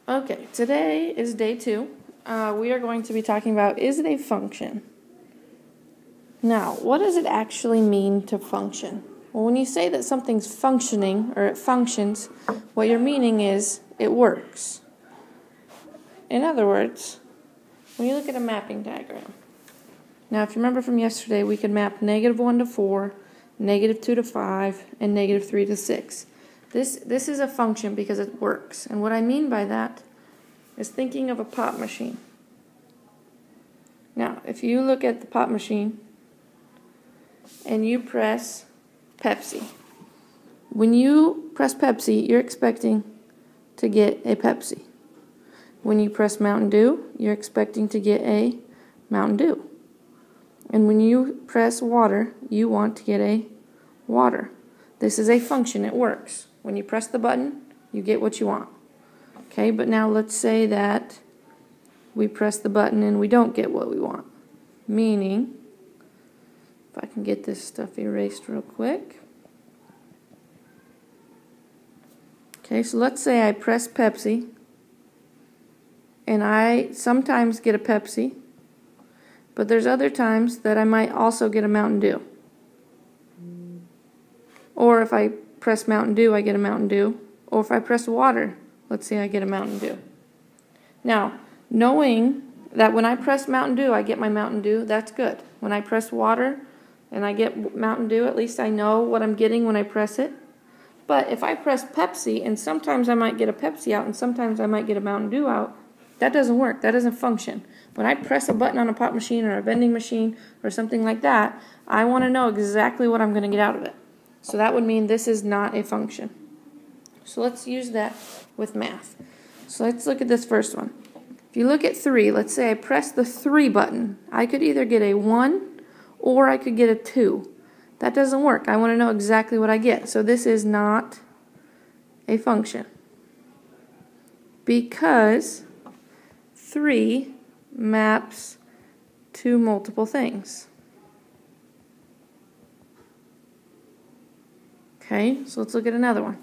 Okay, today is day 2. We are going to be talking about, is it a function? Now, what does it actually mean to function? Well, when you say that something's functioning, or it functions, what you're meaning is it works. In other words, when you look at a mapping diagram. Now, if you remember from yesterday, we could map -1 to 4, -2 to 5, and -3 to 6. This is a function because it works. And what I mean by that is thinking of a pop machine. Now, if you look at the pop machine and you press Pepsi, when you press Pepsi, you're expecting to get a Pepsi. When you press Mountain Dew, you're expecting to get a Mountain Dew. And when you press water, you want to get a water. This is a function. It works. When you press the button, you get what you want. Okay, but now let's say that we press the button and we don't get what we want. Meaning, if I can get this stuff erased real quick. Okay, so let's say I press Pepsi and I sometimes get a Pepsi, but there's other times that I might also get a Mountain Dew. Or if I press Mountain Dew, I get a Mountain Dew. Or if I press water, let's say I get a Mountain Dew. Now, knowing that when I press Mountain Dew, I get my Mountain Dew, that's good. When I press water and I get Mountain Dew, at least I know what I'm getting when I press it. But if I press Pepsi, and sometimes I might get a Pepsi out and sometimes I might get a Mountain Dew out, that doesn't work. That doesn't function. When I press a button on a pop machine or a vending machine or something like that, I want to know exactly what I'm going to get out of it. So that would mean this is not a function. So let's use that with math. So let's look at this first one. If you look at 3, let's say I press the 3 button. I could either get a 1 or I could get a 2. That doesn't work. I want to know exactly what I get. So this is not a function. Because 3 maps to multiple things. Okay, so let's look at another one.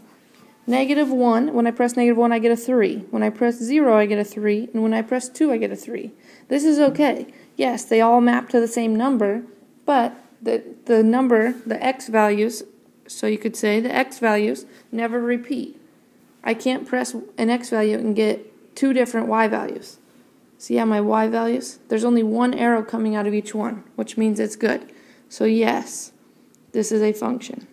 -1, when I press -1, I get a 3. When I press 0, I get a 3. And when I press 2, I get a 3. This is okay. Yes, they all map to the same number, but the number, the x values, so you could say the x values never repeat. I can't press an x value and get 2 different y values. See how my y values? There's only one arrow coming out of each one, which means it's good. So yes, this is a function.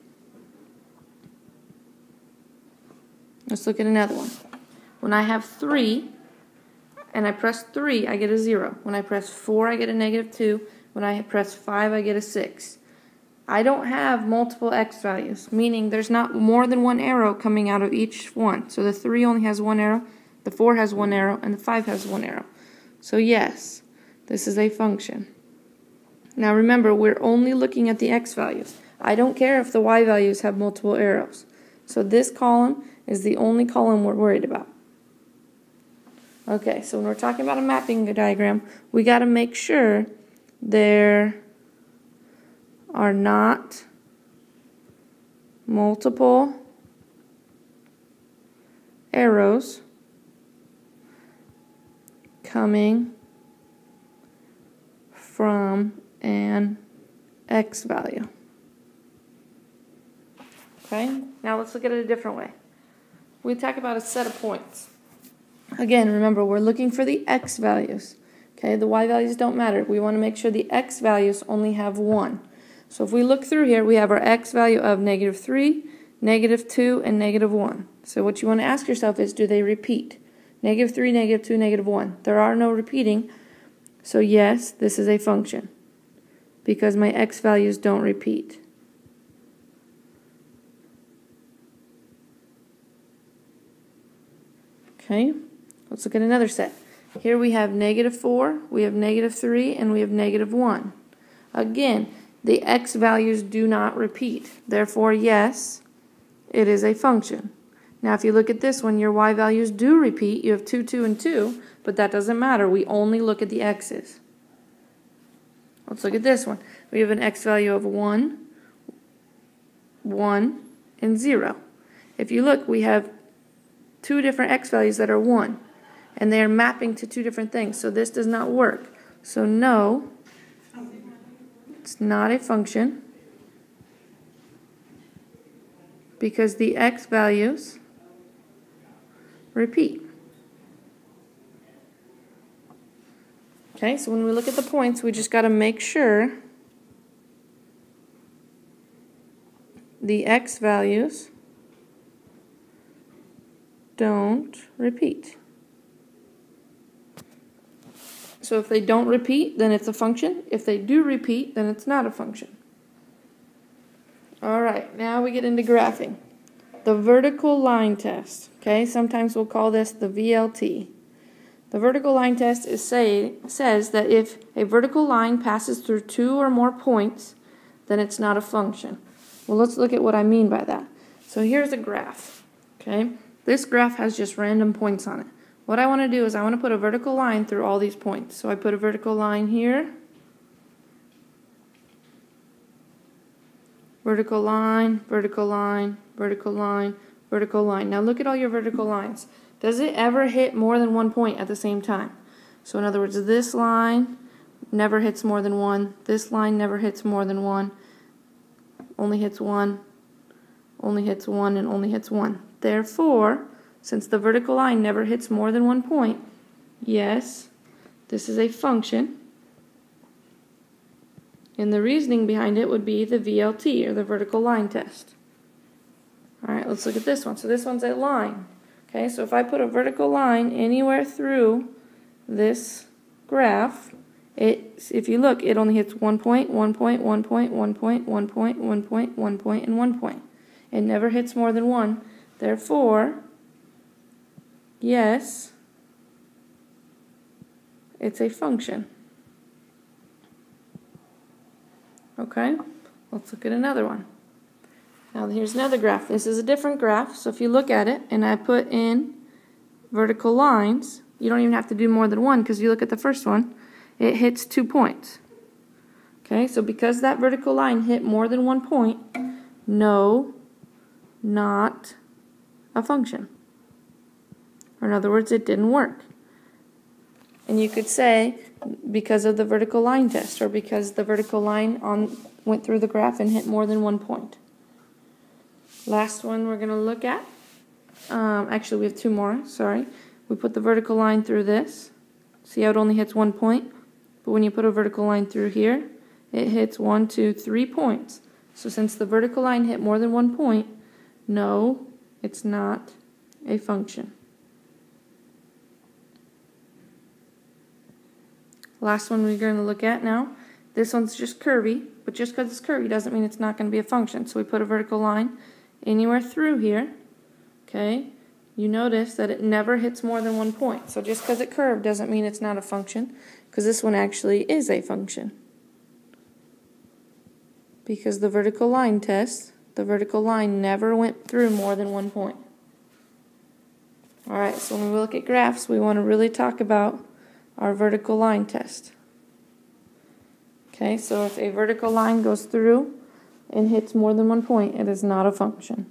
Let's look at another one. When I have 3 and I press 3, I get a 0. When I press 4, I get a -2. When I press 5, I get a 6. I don't have multiple x values, meaning there's not more than one arrow coming out of each one. So the 3 only has one arrow, the 4 has one arrow, and the 5 has one arrow. So yes, this is a function. Now remember, we're only looking at the x values. I don't care if the y values have multiple arrows. So this column is the only column we're worried about. Okay, so when we're talking about a mapping diagram, we got to make sure there are not multiple arrows coming from an x value. Okay, now let's look at it a different way. We talk about a set of points. Again, remember, we're looking for the x values. Okay, the y values don't matter. We want to make sure the x values only have 1. So if we look through here, we have our x value of -3, -2, and -1. So what you want to ask yourself is, do they repeat? -3, -2, -1. There are no repeating. So yes, this is a function because my x values don't repeat. Okay, let's look at another set. Here we have -4, we have -3, and we have -1. Again, the x values do not repeat. Therefore, yes, it is a function. Now, if you look at this one, your y values do repeat. You have 2, 2, and 2, but that doesn't matter. We only look at the x's. Let's look at this one. We have an x value of 1, 1, and 0. If you look, we have two different x values that are 1. and they are mapping to two different things. So this does not work. So no, it's not a function because the x values repeat. Okay, so when we look at the points, we just got to make sure the x values don't repeat. So if they don't repeat, then it's a function. If they do repeat, then it's not a function. All right, now we get into graphing. The vertical line test. Okay, sometimes we'll call this the VLT. The vertical line test says that if a vertical line passes through two or more points, then it's not a function. Well, let's look at what I mean by that. So here's a graph. Okay, this graph has just random points on it. What I want to do is I want to put a vertical line through all these points. So I put a vertical line here, vertical line, vertical line, vertical line, vertical line. Now look at all your vertical lines. Does it ever hit more than one point at the same time? So in other words, this line never hits more than one. This line never hits more than one. Only hits one, only hits one, and only hits one. Therefore, since the vertical line never hits more than one point, yes, this is a function. And the reasoning behind it would be the VLT, or the vertical line test. All right, let's look at this one. So this one's a line. Okay, so if I put a vertical line anywhere through this graph, if you look, it only hits 1 point, 1 point, 1 point, 1 point, 1 point, 1 point, 1 point, and 1 point. It never hits more than one. Therefore, yes, it's a function. Okay, let's look at another one. Now here's another graph. This is a different graph, so if you look at it and I put in vertical lines, you don't even have to do more than one because you look at the first one, it hits 2 points. Okay, so because that vertical line hit more than 1 point, no, not a function. Or in other words, it didn't work. And you could say because of the vertical line test, or because the vertical line went through the graph and hit more than 1 point. Last one we're going to look at. Actually, we have two more. Sorry. We put the vertical line through this. See how it only hits 1 point? But when you put a vertical line through here, it hits 1, 2, 3 points. So since the vertical line hit more than 1 point, no, it's not a function. Last one we're going to look at now. This one's just curvy, but just because it's curvy doesn't mean it's not going to be a function. So we put a vertical line anywhere through here. Okay, you notice that it never hits more than 1 point. So just because it curved doesn't mean it's not a function, because this one actually is a function. Because the vertical line test, the vertical line never went through more than 1 point. Alright, so when we look at graphs, we want to really talk about our vertical line test. Okay, so if a vertical line goes through and hits more than 1 point, it is not a function.